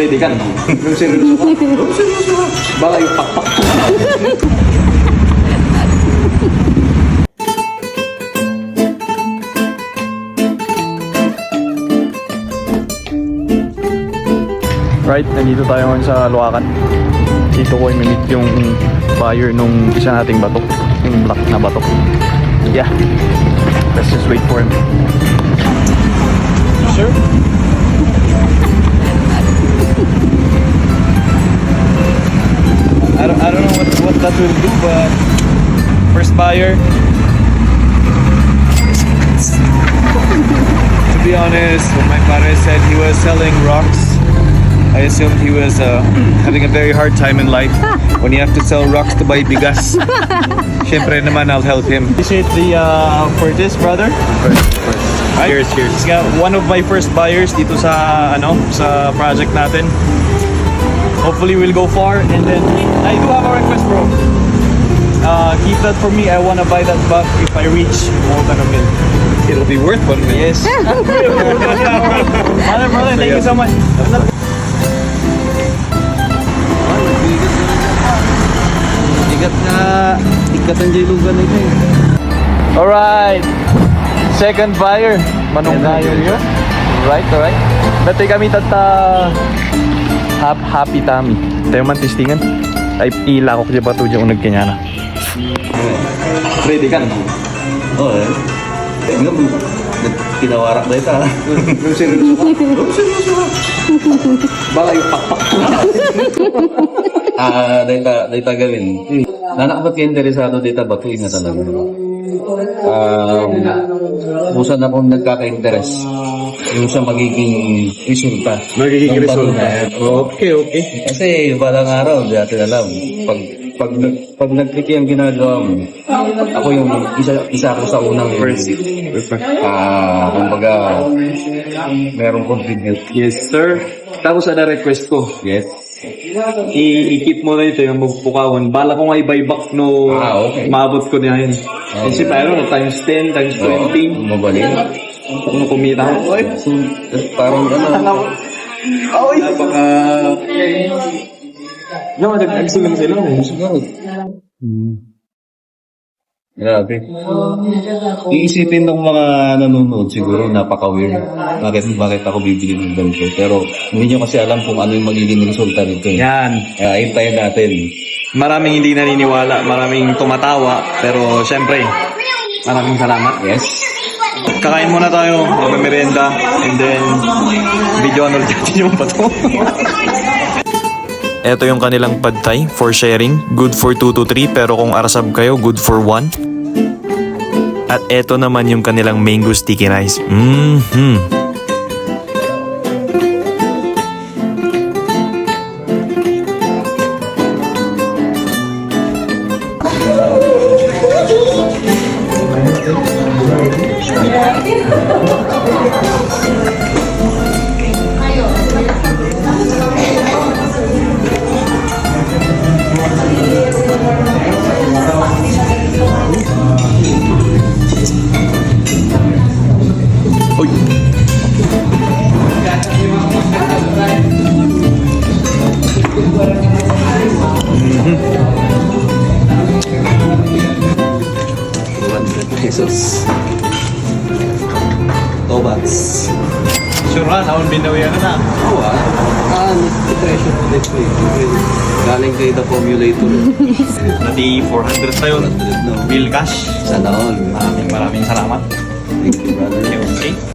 Ready ka? Yung seryoso ka? Yung seryoso ka? Baka yung pakpak ko. Right, nandito tayo ngayon sa Luacan. Dito ko i-meet yung buyer nung isa nating bato. Yung black na bato. Yeah. Let's just wait for him. Sure? I don't know what that will do, but first buyer. To be honest, when my father said he was selling rocks, I assumed he was having a very hard time in life when you have to sell rocks to buy bigas. Siyempre naman, I'll help him. Appreciate the purchase, brother. Right? Cheers. He's got one of my first buyers dito sa sa project natin. Hopefully we'll go far, and then I do have a request, bro. Keep that for me. I wanna buy that back if I reach more than $1 million. It'll be worth $1 million. Yes. brother, thank you so much. Ikat ang jilugan ito eh. Alright. Second buyer. Manong buyer yun. Alright. Dati kami happy tami. Tayo man testingan. Ay ilakok siya ba ito dyan nagkanya na. Ready ka? Oo eh. Pinawarak na ito ha. Yung seryoso ka? Yung seryoso ka? Baka yung pakpak ko. Dahil gawin. Nanak ba't kayo interesado dito batuin na talaga? Kusan akong nagkaka-interest yung sa magiging resulta. Magiging resulta. Okay. Kasi balang araw, di natin alam. Pag nag-click yung ginagawa mo, ako yung isa ako sa unang First. kumbaga, merong contribute. Yes, sir. Tapos na request ko. Yes. I-keep mo na ito yung magpukawan. Bala ko nga i-buyback no Okay. maabot ko na yun. Kasi tayo times 10, times 20. Mabalin. Kung kumita ko. Oy, So, parang oy. Napaka... No, nag-agsulang sila. siguro. Grabe. Iisipin ng mga nanonood siguro napaka-weird. Bakit ako bibili ng ganito? Pero hindi nyo kasi alam kung ano yung magiging resulta nito. Yan. Kaya hintayin natin. Maraming hindi naniniwala, maraming tumatawa, pero syempre, maraming salamat. Yes. Kakain muna tayo, magmemerenda, and then video ano natin yung pato. Ito yung kanilang pad thai for sharing. Good for 2 to 3 pero kung arasab kayo, good for 1. At ito naman yung kanilang mango sticky rice. Uy. Pesos. Tobats. Sure ha, naon binawian na. Oo nag-treasure ko dito eh. Galing kayo the formulator. Nadi 400 tayo. No. Bill cash. Sana all. Maraming salamat. Thank you, brother. Okay.